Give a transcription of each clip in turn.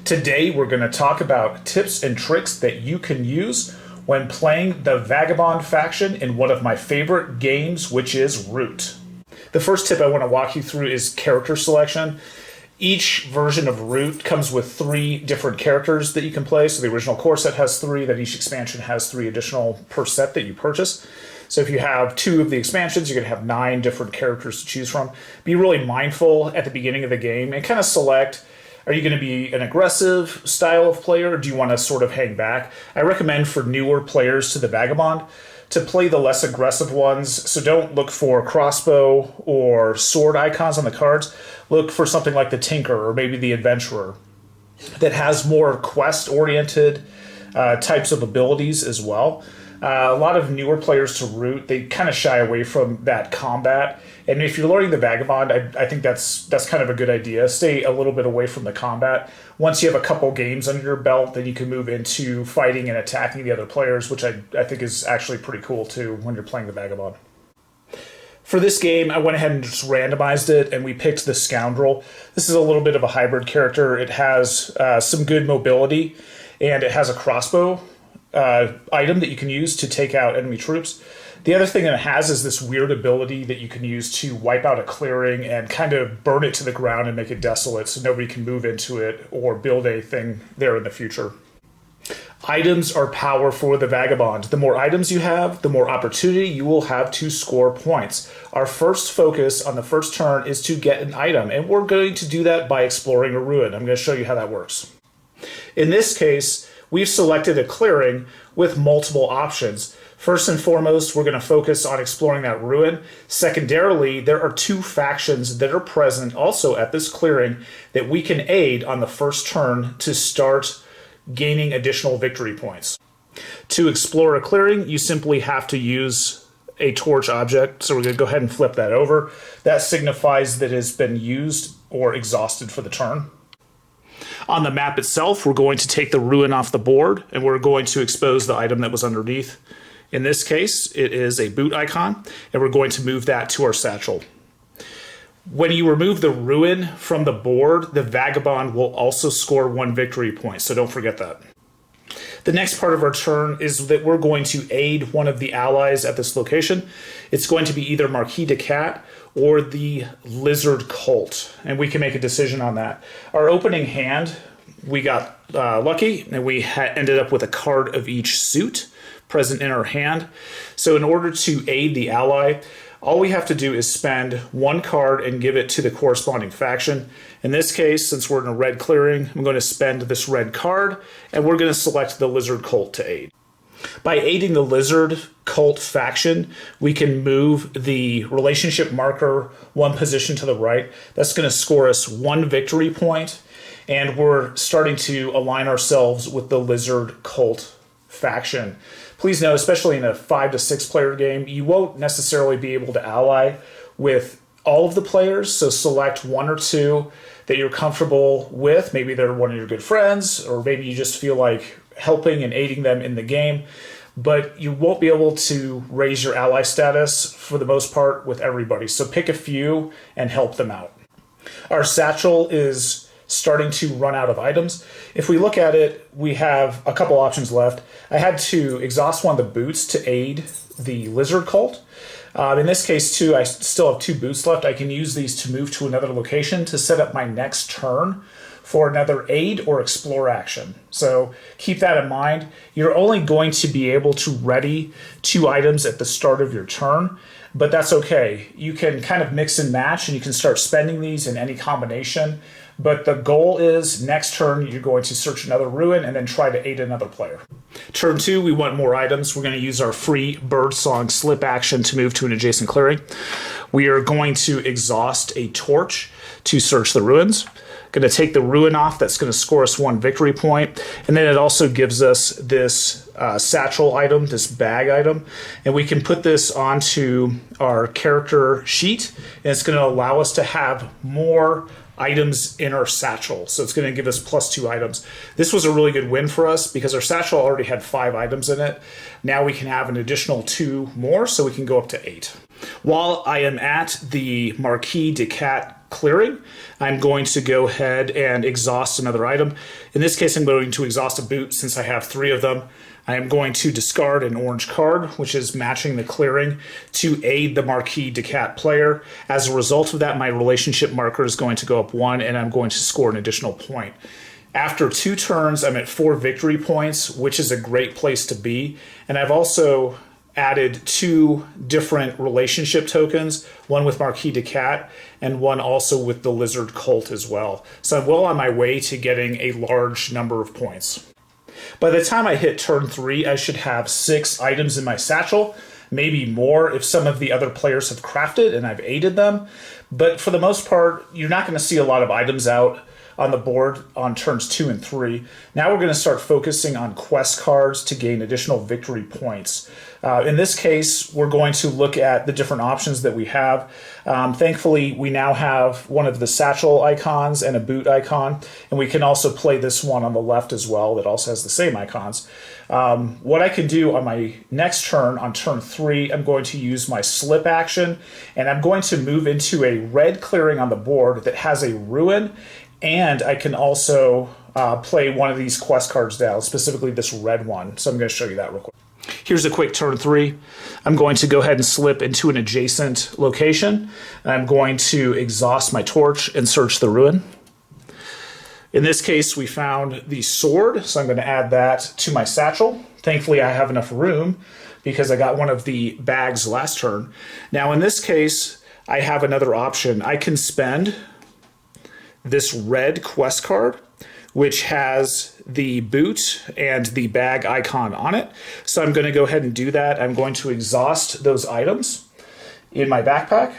Today we're going to talk about tips and tricks that you can use when playing the Vagabond faction in one of my favorite games, which is Root. The first tip I want to walk you through is character selection. Each version of Root comes with 3 different characters that you can play. So the original core set has 3, then each expansion has 3 additional per set that you purchase. So if you have 2 of the expansions, you're going to have 9 different characters to choose from. Be really mindful at the beginning of the game and kind of select, are you going to be an aggressive style of player, or do you want to sort of hang back? I recommend for newer players to the Vagabond to play the less aggressive ones. So don't look for crossbow or sword icons on the cards. Look for something like the Tinker or maybe the Adventurer that has more quest-oriented types of abilities as well. A lot of newer players to Root, they kind of shy away from that combat. And if you're learning the Vagabond, I think that's kind of a good idea. Stay a little bit away from the combat. Once you have a couple games under your belt, then you can move into fighting and attacking the other players, which I think is actually pretty cool too when you're playing the Vagabond. For this game, I went ahead and just randomized it, and we picked the Scoundrel. This is a little bit of a hybrid character. It has some good mobility, and it has a crossbow item that you can use to take out enemy troops. The other thing that it has is this weird ability that you can use to wipe out a clearing and kind of burn it to the ground and make it desolate so nobody can move into it or build anything there in the future. Items are power for the Vagabond. The more items you have, the more opportunity you will have to score points. Our first focus on the first turn is to get an item, and we're going to do that by exploring a ruin. I'm going to show you how that works. In this case, we've selected a clearing with multiple options. First and foremost, we're going to focus on exploring that ruin. Secondarily, there are 2 factions that are present also at this clearing that we can aid on the first turn to start gaining additional victory points. To explore a clearing, you simply have to use a torch object. So we're going to go ahead and flip that over. That signifies that it has been used or exhausted for the turn. On the map itself, we're going to take the ruin off the board, and we're going to expose the item that was underneath. In this case, it is a boot icon, and we're going to move that to our satchel. When you remove the ruin from the board, the Vagabond will also score 1 victory point, so don't forget that. The next part of our turn is that we're going to aid one of the allies at this location. It's going to be either Marquis de Cat or the Lizard Cult, and we can make a decision on that. Our opening hand, we got lucky, and we ended up with a card of each suit present in our hand. So in order to aid the ally, all we have to do is spend 1 card and give it to the corresponding faction. In this case, since we're in a red clearing, I'm going to spend this red card, and we're going to select the Lizard Cult to aid. By aiding the Lizard Cult faction, we can move the relationship marker 1 position to the right. That's going to score us 1 victory point, and we're starting to align ourselves with the Lizard Cult faction. Please note, especially in a 5 to 6 player game, you won't necessarily be able to ally with all of the players, so select 1 or 2 that you're comfortable with. Maybe they're one of your good friends, or maybe you just feel like helping and aiding them in the game, but you won't be able to raise your ally status for the most part with everybody. So pick a few and help them out. Our satchel is starting to run out of items. If we look at it, we have a couple options left. I had to exhaust one of the boots to aid the Lizard Cult. In this case too, I still have 2 boots left. I can use these to move to another location to set up my next turn for another aid or explore action. So keep that in mind. You're only going to be able to ready 2 items at the start of your turn, but that's okay. You can kind of mix and match, and you can start spending these in any combination. But the goal is next turn, you're going to search another ruin and then try to aid another player. Turn 2, we want more items. We're going to use our free Birdsong slip action to move to an adjacent clearing. We are going to exhaust a torch to search the ruins. Going to take the ruin off. That's going to score us 1 victory point. And then it also gives us this satchel item, this bag item. And we can put this onto our character sheet. And it's going to allow us to have more items in our satchel. So it's going to give us +2 items. This was a really good win for us because our satchel already had 5 items in it. Now we can have an additional 2 more, so we can go up to 8. While I am at the Marquis de Cat clearing, I'm going to go ahead and exhaust another item. In this case, I'm going to exhaust a boot since I have 3 of them. I am going to discard an orange card, which is matching the clearing, to aid the Marquis de Cat player. As a result of that, my relationship marker is going to go up 1, and I'm going to score an additional point. After 2 turns, I'm at 4 victory points, which is a great place to be. And I've also added 2 different relationship tokens, one with Marquis de Cat and one also with the Lizard Cult as well. So I'm well on my way to getting a large number of points. By the time I hit turn 3, I should have 6 items in my satchel, maybe more if some of the other players have crafted and I've aided them. But for the most part, you're not going to see a lot of items out on the board on turns 2 and 3. Now we're going to start focusing on quest cards to gain additional victory points. In this case, we're going to look at the different options that we have. Thankfully, we now have one of the satchel icons and a boot icon, and we can also play this one on the left as well that also has the same icons. What I can do on my next turn, on turn 3, I'm going to use my slip action, and I'm going to move into a red clearing on the board that has a ruin, and I can also play one of these quest cards down, specifically this red one. So I'm going to show you that real quick. Here's a quick turn 3. I'm going to go ahead and slip into an adjacent location. I'm going to exhaust my torch and search the ruin. In this case, we found the sword, so I'm going to add that to my satchel. Thankfully, I have enough room because I got one of the bags last turn. Now, in this case, I have another option. I can spend this red quest card, which has the boot and the bag icon on it. So I'm going to go ahead and do that. I'm going to exhaust those items in my backpack.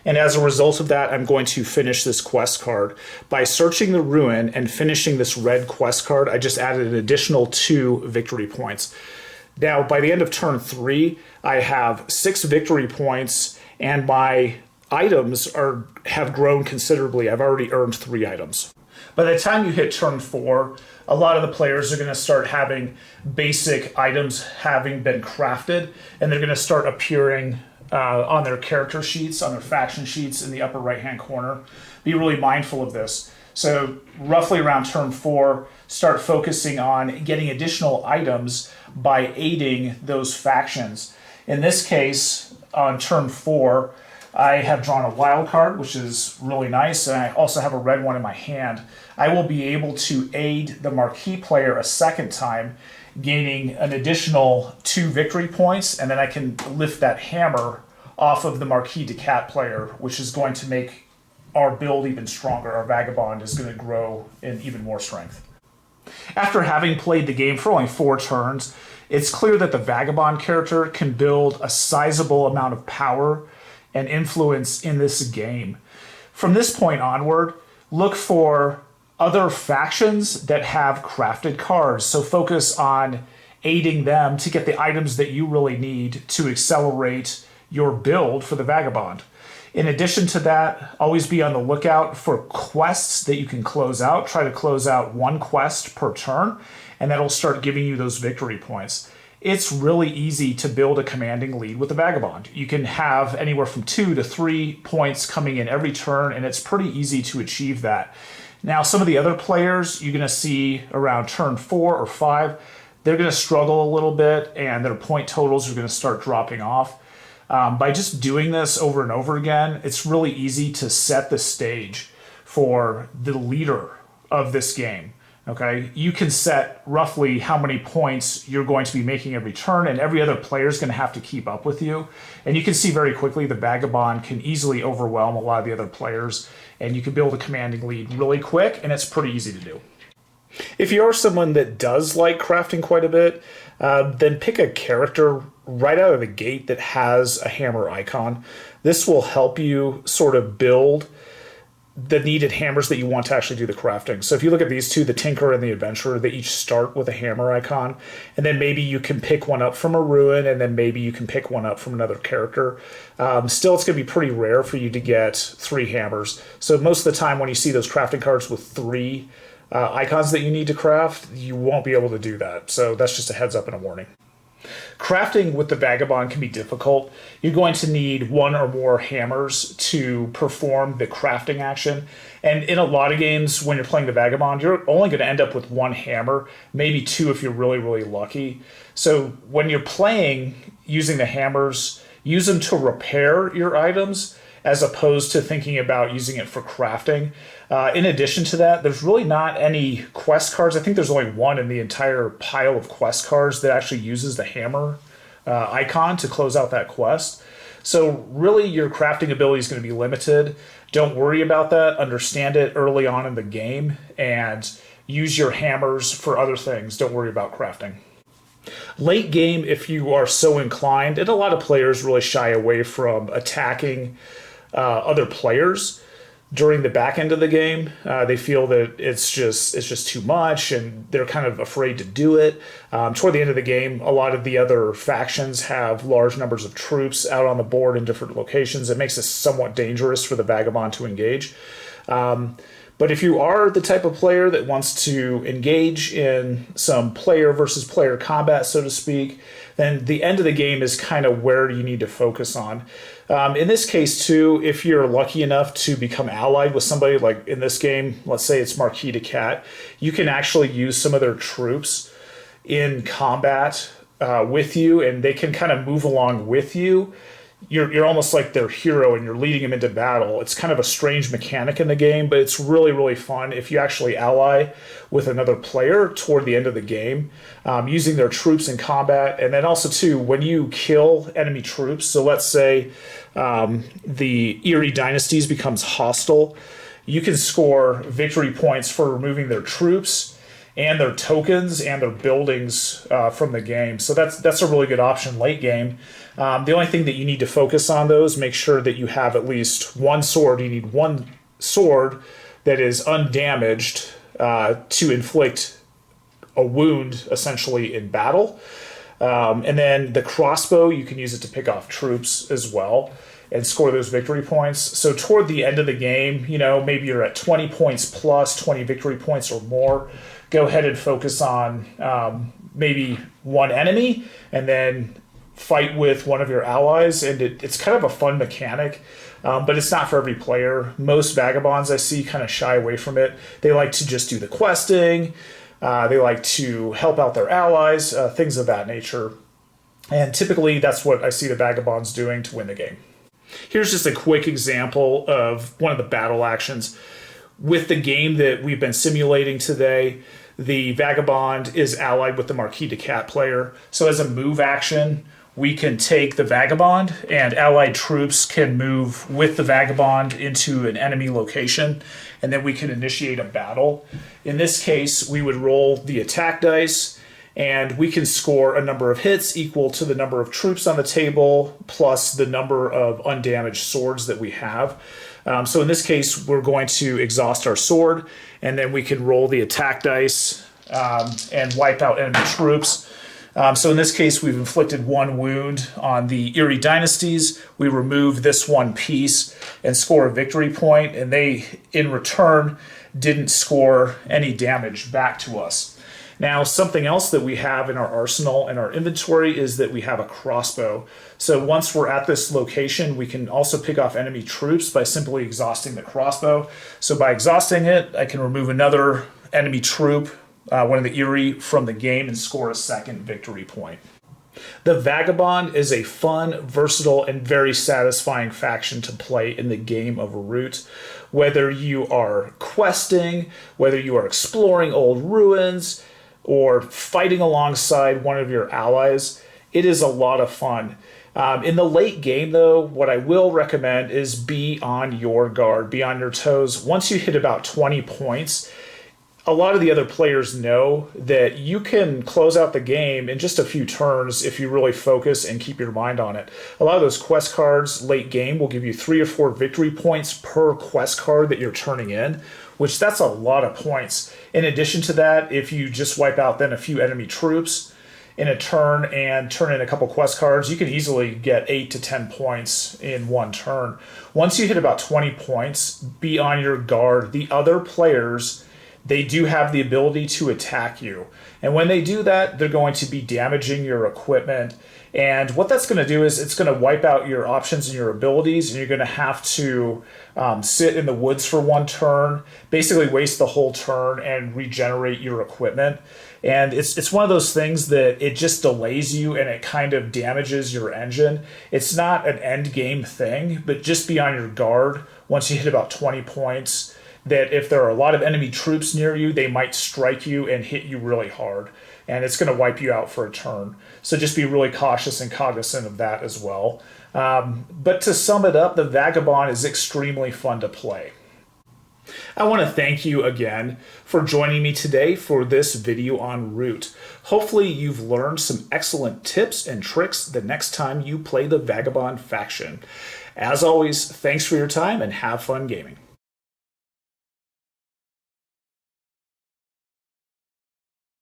And as a result of that, I'm going to finish this quest card. By searching the ruin and finishing this red quest card, I just added an additional 2 victory points. Now, by the end of turn 3, I have 6 victory points, and my items have grown considerably. I've already earned 3 items. By the time you hit turn 4, a lot of the players are going to start having basic items having been crafted, and they're going to start appearing on their character sheets, on their faction sheets in the upper right-hand corner. Be really mindful of this. So roughly around turn 4, start focusing on getting additional items by aiding those factions. In this case, on turn 4, I have drawn a wild card, which is really nice, and I also have a red one in my hand. I will be able to aid the Marquis player a second time, gaining an additional 2 victory points, and then I can lift that hammer off of the Marquis de Cat player, which is going to make our build even stronger. Our Vagabond is going to grow in even more strength. After having played the game for only 4 turns, it's clear that the Vagabond character can build a sizable amount of power and influence in this game. From this point onward, look for other factions that have crafted cards. So focus on aiding them to get the items that you really need to accelerate your build for the Vagabond. In addition to that, always be on the lookout for quests that you can close out. Try to close out 1 quest per turn, and that'll start giving you those victory points. It's really easy to build a commanding lead with the Vagabond. You can have anywhere from 2 to 3 points coming in every turn, and it's pretty easy to achieve that. Now, some of the other players you're going to see around turn 4 or 5, they're going to struggle a little bit, and their point totals are going to start dropping off. By just doing this over and over again, it's really easy to set the stage for the leader of this game. Okay, you can set roughly how many points you're going to be making every turn, and every other player is going to have to keep up with you. And you can see very quickly the Vagabond can easily overwhelm a lot of the other players, and you can build a commanding lead really quick, and it's pretty easy to do. If you are someone that does like crafting quite a bit, then pick a character right out of the gate that has a hammer icon. This will help you sort of build the needed hammers that you want to actually do the crafting. So if you look at these two, the Tinker and the Adventurer, they each start with a hammer icon, and then maybe you can pick one up from a ruin, and then maybe you can pick one up from another character. Still, it's going to be pretty rare for you to get 3 hammers. So most of the time when you see those crafting cards with 3 icons that you need to craft, you won't be able to do that. So that's just a heads up and a warning. crafting with the Vagabond can be difficult. You're going to need one or more hammers to perform the crafting action. And in a lot of games, when you're playing the Vagabond, you're only going to end up with one hammer, maybe two if you're really, really lucky. So when you're playing using the hammers, use them to repair your items as opposed to thinking about using it for crafting. In addition to that, there's really not any quest cards. I think there's only one in the entire pile of quest cards that actually uses the hammer icon to close out that quest. So really your crafting ability is going to be limited. Don't worry about that. Understand it early on in the game and use your hammers for other things. Don't worry about crafting. Late game, if you are so inclined, and a lot of players really shy away from attacking other players during the back end of the game. They feel that it's just too much, and they're kind of afraid to do it. Toward the end of the game, a lot of the other factions have large numbers of troops out on the board in different locations. It makes it somewhat dangerous for the Vagabond to engage. But if you are the type of player that wants to engage in some player versus player combat, so to speak, then the end of the game is kind of where you need to focus on. In this case, too, if you're lucky enough to become allied with somebody, like in this game, let's say it's Marquis de Cat, you can actually use some of their troops in combat with you, and they can kind of move along with you. You're almost like their hero and you're leading them into battle. It's kind of a strange mechanic in the game, but it's really, really fun if you actually ally with another player toward the end of the game, using their troops in combat. And then also, too, when you kill enemy troops, so let's say the Erie Dynasties becomes hostile, you can score victory points for removing their troops and their tokens and their buildings from the game. So that's a really good option late game. The only thing that you need to focus on, though, is make sure that you have at least one sword. You need one sword that is undamaged to inflict a wound, essentially, in battle. And then the crossbow, you can use it to pick off troops as well and score those victory points. So toward the end of the game, maybe you're at 20 points plus, 20 victory points or more. Go ahead and focus on maybe one enemy and then fight with one of your allies. And it's kind of a fun mechanic, but it's not for every player. Most Vagabonds I see kind of shy away from it. They like to just do the questing. They like to help out their allies, things of that nature. And typically that's what I see the Vagabonds doing to win the game. Here's just a quick example of one of the battle actions. With the game that we've been simulating today, the Vagabond is allied with the Marquis de Cat player. So as a move action, we can take the Vagabond and allied troops can move with the Vagabond into an enemy location, and then we can initiate a battle. In this case, we would roll the attack dice, and we can score a number of hits equal to the number of troops on the table plus the number of undamaged swords that we have. So in this case, we're going to exhaust our sword, and then we can roll the attack dice and wipe out enemy troops. So in this case, we've inflicted one wound on the Erie Dynasties. We remove this one piece and score a victory point, and they, in return, didn't score any damage back to us. Now, something else that we have in our arsenal and our inventory is that we have a crossbow. So once we're at this location, we can also pick off enemy troops by simply exhausting the crossbow. So by exhausting it, I can remove another enemy troop, one of the Erie, from the game and score a second victory point. The Vagabond is a fun, versatile, and very satisfying faction to play in the game of Root. Whether you are questing, whether you are exploring old ruins, or fighting alongside one of your allies, it is a lot of fun. In the late game, though, what I will recommend is be on your guard, be on your toes. Once you hit about 20 points, a lot of the other players know that you can close out the game in just a few turns if you really focus and keep your mind on it. A lot of those quest cards late game will give you 3 or 4 victory points per quest card that you're turning in, which that's a lot of points. In addition to that, if you just wipe out then a few enemy troops in a turn and turn in a couple quest cards, you can easily get 8 to 10 points in one turn. Once you hit about 20 points, be on your guard. The other players, they do have the ability to attack you. And when they do that, they're going to be damaging your equipment. And what that's going to do is it's going to wipe out your options and your abilities, and you're going to have to sit in the woods for one turn, basically waste the whole turn and regenerate your equipment. And it's one of those things that it just delays you and it kind of damages your engine. It's not an end game thing, but just be on your guard once you hit about 20 points, that if there are a lot of enemy troops near you, they might strike you and hit you really hard. And it's going to wipe you out for a turn. So just be really cautious and cognizant of that as well. But to sum it up, the Vagabond is extremely fun to play. I want to thank you again for joining me today for this video on Root. Hopefully you've learned some excellent tips and tricks the next time you play the Vagabond faction. As always, thanks for your time and have fun gaming.